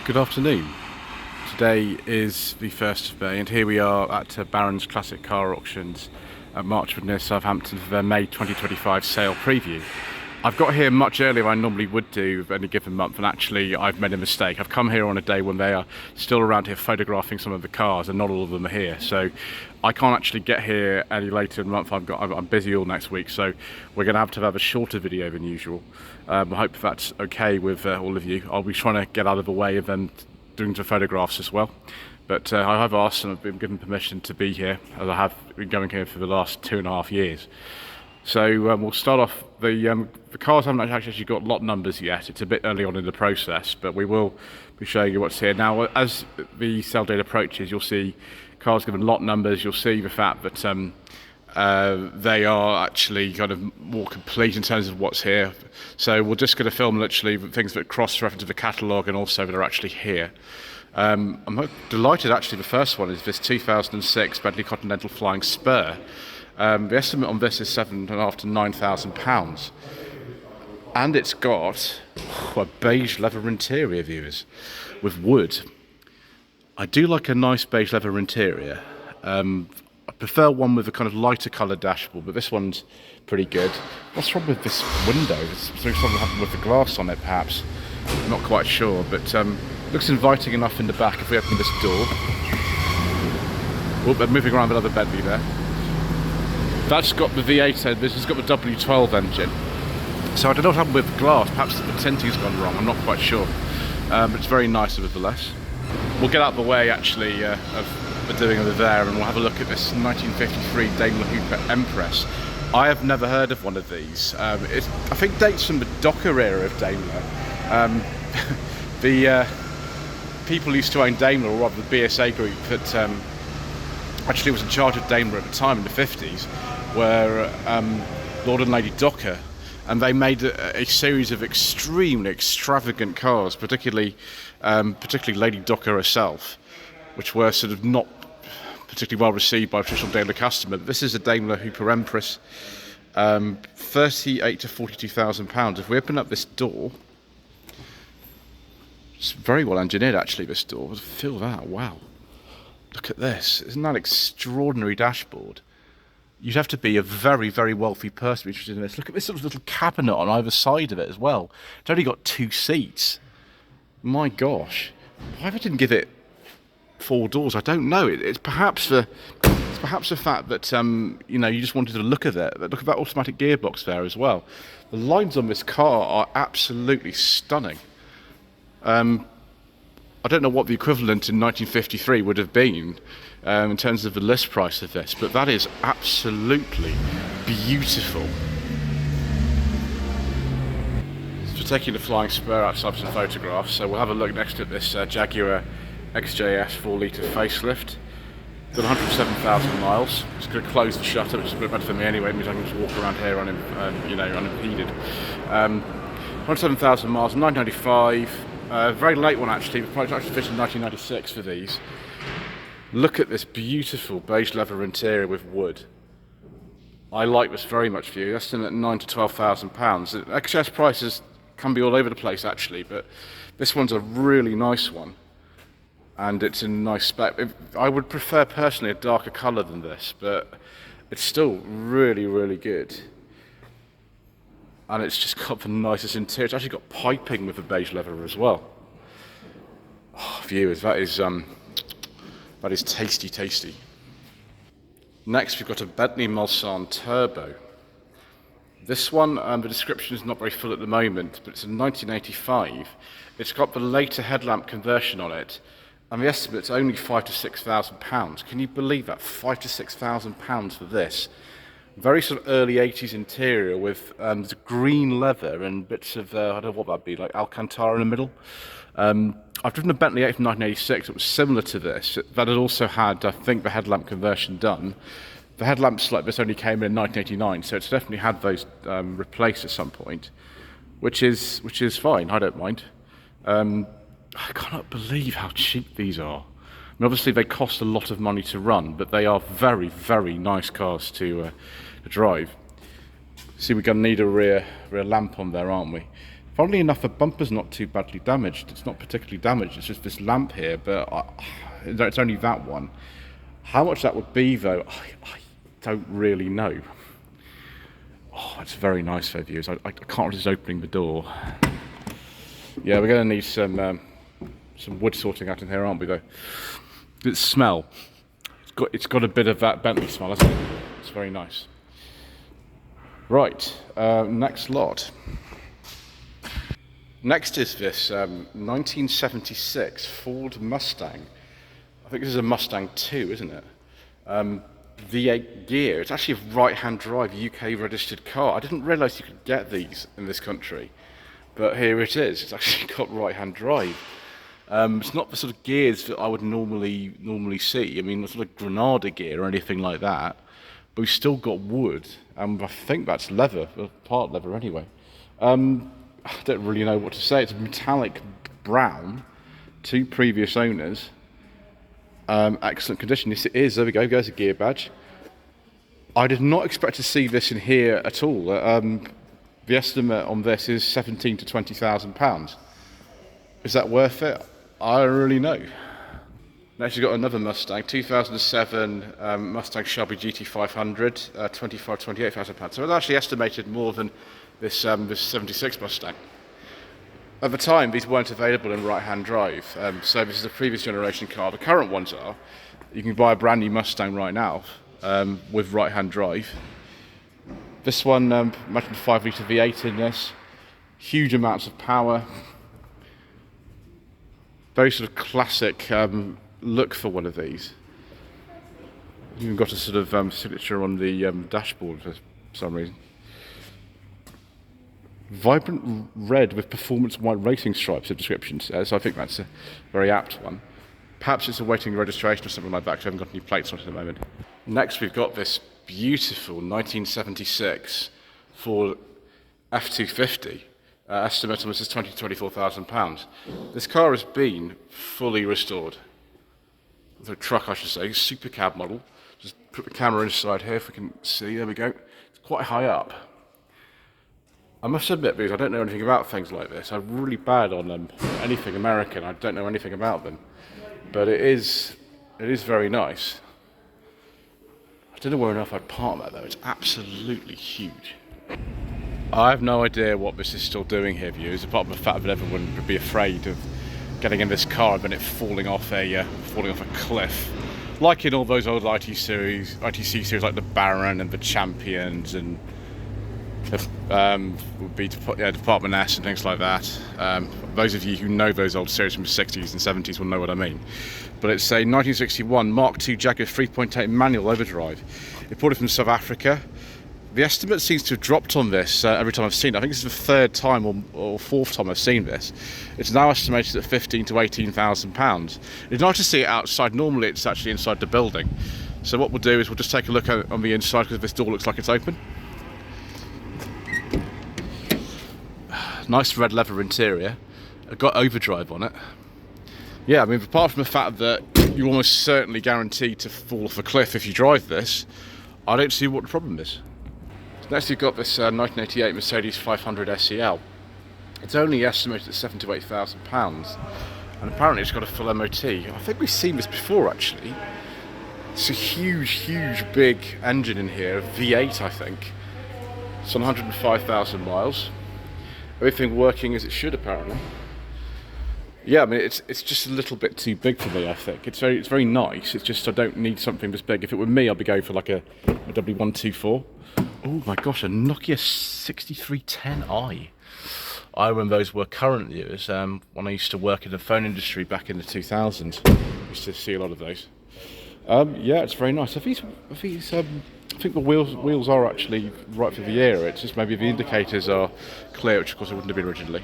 Good afternoon. Today is the 1st of May and here we are at Barron's Classic Car Auctions at Marchwood near Southampton for their May 2025 sale preview. I've got here much earlier than I normally would do of any given month, and actually I've made a mistake. I've come here on a day when they are still around here photographing some of the cars and not all of them are here. So I can't actually get here any later in the month. I'm busy all next week, so we're going to have a shorter video than usual. I hope that's okay with all of you. I'll be trying to get out of the way of them doing some photographs as well. But I have asked and I've been given permission to be here, as I have been going here for the last 2.5 years. So we'll start off, the cars haven't actually got lot numbers yet. It's a bit early on in the process, but we will be showing you what's here. Now, as the sale date approaches, you'll see cars given lot numbers. You'll see the fact that they are actually kind of more complete in terms of what's here. So we're just going to film literally things that cross-reference to the catalogue and also that are actually here. I'm delighted actually the first one is this 2006 Bentley Continental Flying Spur. The estimate on this is £7,500 to £9,000, and it's got a beige leather interior, viewers, with wood. I do like a nice beige leather interior. I prefer one with a kind of lighter coloured dashboard, but this one's pretty good. What's wrong with this window? There's something happened with the glass on it, perhaps. I'm not quite sure, but looks inviting enough in the back if we open this door. Oh, they're moving around another Bentley there. That's got the V8 this has got the W12 engine. So I don't know what happened with the glass, perhaps the tinting's gone wrong, I'm not quite sure. But it's very nice nevertheless. We'll get out of the way actually of the doing over there and we'll have a look at this 1953 Dler Empress. I have never heard of one of these. It I think dates from the Docker era of Daimler. The people used to own Daimler, or rather the BSA group that actually was in charge of Daimler at the time in the 50s, were Lord and Lady Docker, and they made a series of extremely extravagant cars, particularly Lady Docker herself, which were sort of not particularly well received by a traditional Daimler customer. But this is a Daimler Empress, 38 to £42,000. If we open up this door, it's very well engineered actually, this door. Feel that, wow. Look at this, isn't that extraordinary dashboard? You'd have to be a very, very wealthy person to be interested in this. Look at this little cabinet on either side of it as well. It's only got 2 seats. My gosh, why they didn't give it 4 doors, I don't know. It's perhaps the fact that you know, you just wanted to look at it. Look at that automatic gearbox there as well. The lines on this car are absolutely stunning. I don't know what the equivalent in 1953 would have been in terms of the list price of this, but that is absolutely beautiful. So we're taking the Flying Spur outside some photographs, so we'll have a look next at this Jaguar XJS 4-litre facelift. Got 107,000 miles. Just going to close the shutter, which is a bit better for me anyway, means I can just walk around here unimpeded. 107,000 miles, 995. Very late one actually, the product actually finished in 1996 for these. Look at this beautiful beige leather interior with wood. I like this very much for you. That's in at £9,000 to £12,000. XJS prices can be all over the place actually, but this one's a really nice one. And it's in nice spec. I would prefer personally a darker colour than this, but it's still really, really good. And it's just got the nicest interior. It's actually got piping with the beige leather as well. Oh, viewers, that is tasty, tasty. Next, we've got a Bentley Molsan Turbo. This one, the description is not very full at the moment, but it's a 1985. It's got the later headlamp conversion on it, and the estimate's only £5,000 to £6,000. Can you believe that? £5,000 to £6,000 for this. Very sort of early 80s interior with the green leather and bits of, I don't know what that'd be, like Alcantara in the middle. I've driven a Bentley 8 from 1986, it was similar to this. That had also had, I think, the headlamp conversion done. The headlamps like this only came in 1989, so it's definitely had those replaced at some point, which is fine, I don't mind. I cannot believe how cheap these are. I mean, obviously they cost a lot of money to run, but they are very, very nice cars to drive. See, we're going to need a rear lamp on there, aren't we? Funnily enough, the bumper's not too badly damaged. It's not particularly damaged, it's just this lamp here, but it's only that one. How much that would be though, I don't really know. Oh, it's very nice though, viewers. I can't resist opening the door. Yeah, we're going to need some wood sorting out in here, aren't we though? The smell. It's got a bit of that Bentley smell, hasn't it? It's very nice. Right, next lot. Next is this 1976 Ford Mustang. I think this is a Mustang 2, isn't it? V8 gear. It's actually a right-hand drive UK registered car. I didn't realise you could get these in this country, but here it is. It's actually got right-hand drive. It's not the sort of gears that I would normally see. I mean, the sort of Granada gear or anything like that. But we've still got wood, and I think that's leather, part leather anyway. I don't really know what to say. It's a metallic brown, 2 previous owners. Excellent condition. Yes, it is. There we go. There's a gear badge. I did not expect to see this in here at all. The estimate on this is £17,000 to £20,000. Is that worth it? I don't really know. Next, you've got another Mustang, 2007 Mustang Shelby GT500, £28,000. So it's actually estimated more than this 76 Mustang. At the time, these weren't available in right-hand drive, so this is a previous generation car. The current ones are. You can buy a brand new Mustang right now with right-hand drive. This one, imagine 5-litre V8 in this, huge amounts of power, very sort of classic look for one of these. You've even got a sort of signature on the dashboard for some reason. Vibrant red with performance white racing stripes of descriptions, so I think that's a very apt one. Perhaps it's awaiting registration or something like that, because I haven't got any plates on it at the moment. Next we've got this beautiful 1976 Ford F250. Estimate on this is £20,000 to £24,000. This car has been fully restored. The truck, I should say, super cab model. Just put the camera inside here if we can see. There we go. It's quite high up. I must admit, because I don't know anything about things like this, I'm really bad on anything American. I don't know anything about them, but it is very nice. I don't know where enough I'd park that though. It's absolutely huge. I have no idea what this is still doing here, viewers, apart from the fact that everyone would be afraid of getting in this car and then it falling off a cliff, like in all those old ITC series like the Baron and the Champions and would be Department S and things like that. Those of you who know those old series from the 60s and 70s will know what I mean. But it's a 1961 MK2 Jagger 3.8 manual overdrive. Imported from South Africa. The estimate seems to have dropped on this every time I've seen it. I think this is the 3rd time or 4th time I've seen this. It's now estimated at £15,000 to £18,000. It's nice to see it outside. Normally it's actually inside the building. So what we'll do is we'll just take a look on the inside, because this door looks like it's open. Nice red leather interior. I've got overdrive on it. Yeah, I mean, apart from the fact that you're almost certainly guaranteed to fall off a cliff if you drive this, I don't see what the problem is. Next you've got this 1988 Mercedes 500 SEL. It's only estimated at £7,000 to £8,000, and apparently it's got a full MOT. I think we've seen this before actually. It's a huge big engine in here, a V8 I think. It's on 105,000 miles. Everything working as it should apparently. Yeah, I mean it's just a little bit too big for me, I think. It's very nice. It's just I don't need something this big. If it were me, I'd be going for like a W124. Oh my gosh, a Nokia 6310i. I remember those were current years. When I used to work in the phone industry back in the 2000s, I used to see a lot of those. Yeah, it's very nice. I think the wheels are actually right for the era. It's just maybe the indicators are clear, which of course they wouldn't have been originally.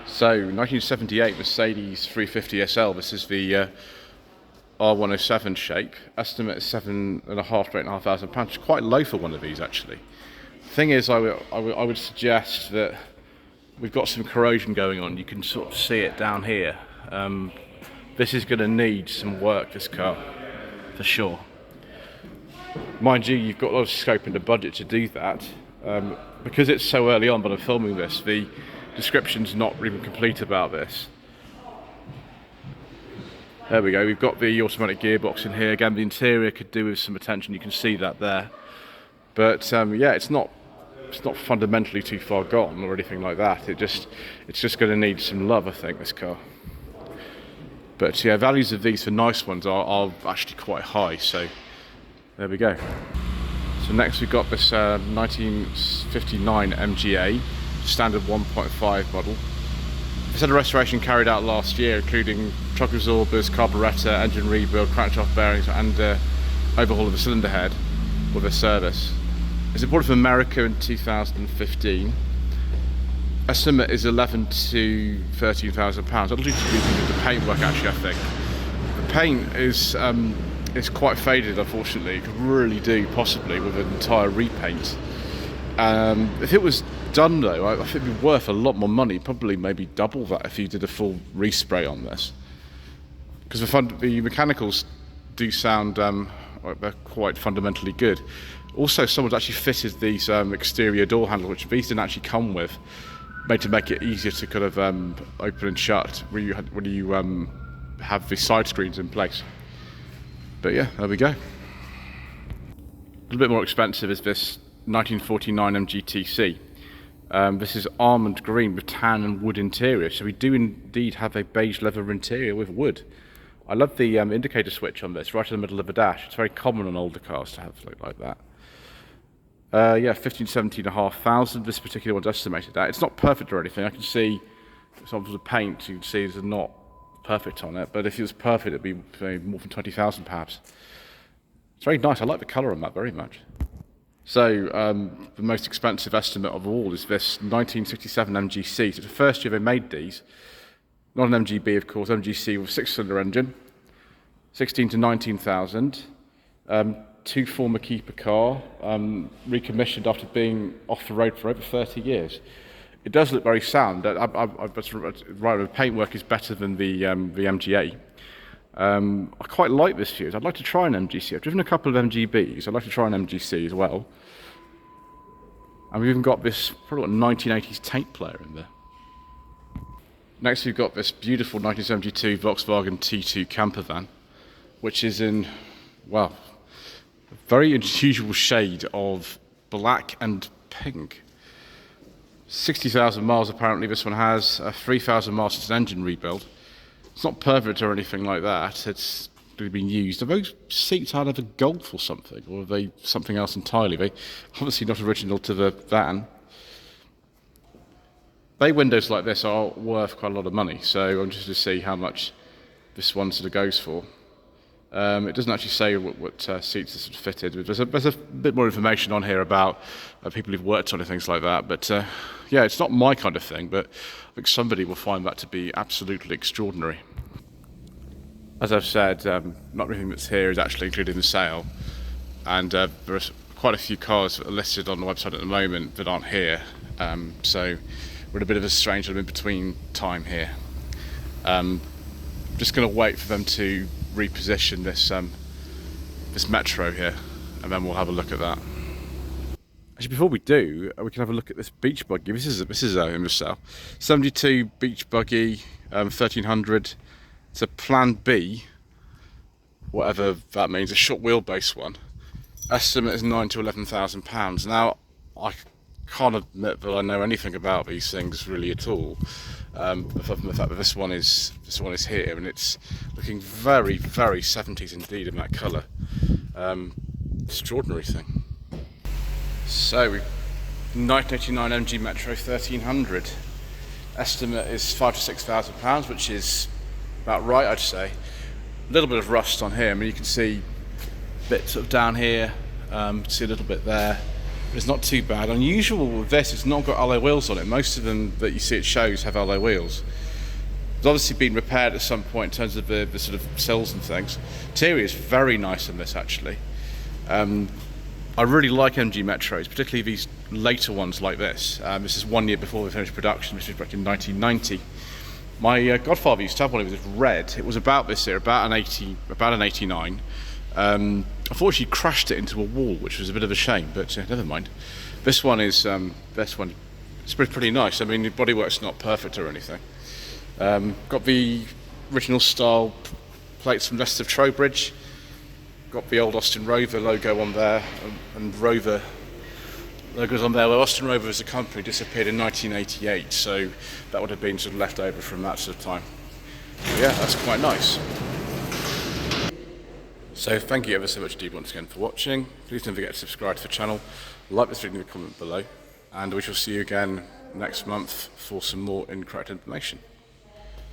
So, 1978 Mercedes 350 SL. This is the R107 shape. Estimate is £7,500 to £8,500. It's quite low for one of these actually. The thing is, I would suggest that we've got some corrosion going on. You can sort of see it down here. This is going to need some work, this car, for sure. Mind you, you've got a lot of scope in the budget to do that. because it's so early on, but I'm filming this, the description's not even complete about this. There we go, we've got the automatic gearbox in here. Again, the interior could do with some attention, you can see that there. But yeah, it's not fundamentally too far gone or anything like that. It's just going to need some love, I think, this car. But yeah, values of these for nice ones are actually quite high, so there we go. So next we've got this 1959 MGA, standard 1.5 model. This had a restoration carried out last year, including shock absorbers, carburettor, engine rebuild, crankshaft bearings, and overhaul of the cylinder head with a service. It's imported from America in 2015. Estimate is £11,000 to £13,000. That'll do to do with the paintwork, actually, I think. The paint is quite faded, unfortunately. It could really do, possibly, with an entire repaint. If it was done, though, I think it'd be worth a lot more money, probably maybe double that if you did a full respray on this. Because the mechanicals do sound like they're quite fundamentally good. Also, someone's actually fitted these exterior door handles, which these didn't actually come with, made to make it easier to kind of open and shut when you have the side screens in place. But yeah, there we go. A little bit more expensive is this 1949 MGTC. This is almond green with tan and wood interior, so we do indeed have a beige leather interior with wood. I love the indicator switch on this, right in the middle of the dash. It's very common on older cars to have something like that. Yeah, 15,000 to 17,500. This particular one's estimated at. It's not perfect or anything. I can see some of the paint. You can see there's not perfect on it, but if it was perfect, it'd be more than 20,000 perhaps. It's very nice. I like the colour on that very much. So the most expensive estimate of all is this 1967 MGC. So it's the first year they made these. Not an MGB, of course. MGC with 6-cylinder engine. 16 to 19,000. Two former keeper car, recommissioned after being off the road for over 30 years. It does look very sound. The paintwork is better than the MGA. I quite like this fuse. I'd like to try an MGC. I've driven a couple of MGBs. I'd like to try an MGC as well. And we've even got this probably 1980s tape player in there. Next we've got this beautiful 1972 Volkswagen T2 camper van, which is in, well, a very unusual shade of black and pink. 60,000 miles apparently this one has, 3,000 miles since an engine rebuild. It's not perfect or anything like that, it's really been used. Are those seats out of a Golf or something, or are they something else entirely? They obviously not original to the van. Bay windows like this are worth quite a lot of money, so I'm just to see how much this one sort of goes for. It doesn't actually say what seats are sort of fitted. There's a bit more information on here about people who've worked on it, things like that. But yeah, it's not my kind of thing, but I think somebody will find that to be absolutely extraordinary. As I've said, not everything that's here is actually included in the sale, and there are quite a few cars that are listed on the website at the moment that aren't here. So we're in a bit of a strange little in-between time here. Just going to wait for them to reposition this Metro here, and then we'll have a look at that. Actually, before we do, we can have a look at this beach buggy. This is in the sale. 72 beach buggy, 1300. It's a Plan B, whatever that means, a short wheelbase one. Estimate is £9,000 to £11,000. Now, I can't admit that I know anything about these things really at all. Apart from the fact that this one is here, and it's looking very, very 70s indeed in that colour. Extraordinary thing. So, 1989 MG Metro 1300. Estimate is £5,000 to £6,000, which is about right, I'd say. A little bit of rust on here. I mean, you can see bits sort of down here. See a little bit there. But it's not too bad. Unusual with this, it's not got alloy wheels on it. Most of them that you see it shows have alloy wheels. It's obviously been repaired at some point in terms of the sort of sills and things. Interior is very nice on this, actually. I really like MG Metros, particularly these later ones like this. This is 1 year before they finished production, which was back in 1990. My godfather used to have one. It was red. It was about this year, about an 89. Unfortunately crashed it into a wall, which was a bit of a shame, but never mind. This one is it's pretty nice. I mean, the bodywork's not perfect or anything. Got the original style plates from Leicester Trowbridge. Got the old Austin Rover logo on there, and Rover logos on there. Well, Austin Rover as a company disappeared in 1988, so that would have been sort of left over from that sort of time. But yeah, that's quite nice. So thank you ever so much indeed once again for watching. Please don't forget to subscribe to the channel, like this video in the comment below, and we shall see you again next month for some more incorrect information.